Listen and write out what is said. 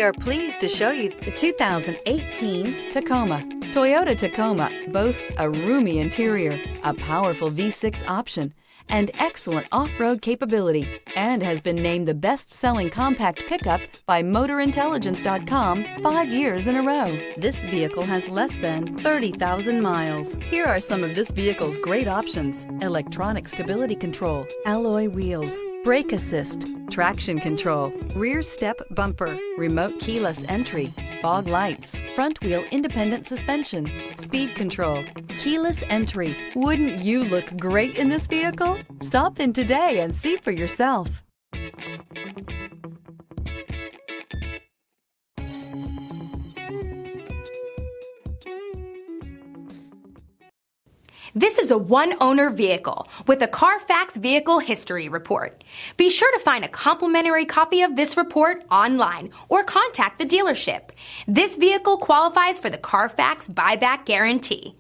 We are pleased to show you the 2018 Tacoma. Toyota Tacoma boasts a roomy interior, a powerful V6 option, and excellent off-road capability, and has been named the best-selling compact pickup by MotorIntelligence.com 5 years in a row. This vehicle has less than 30,000 miles. Here are some of this vehicle's great options: electronic stability control, alloy wheels, brake assist, traction control, rear step bumper, remote keyless entry, fog lights, front wheel independent suspension, speed control, keyless entry. Wouldn't you look great in this vehicle? Stop in today and see for yourself. This is a one-owner vehicle with a CARFAX Vehicle History Report. Be sure to find a complimentary copy of this report online or contact the dealership. This vehicle qualifies for the CARFAX Buyback Guarantee.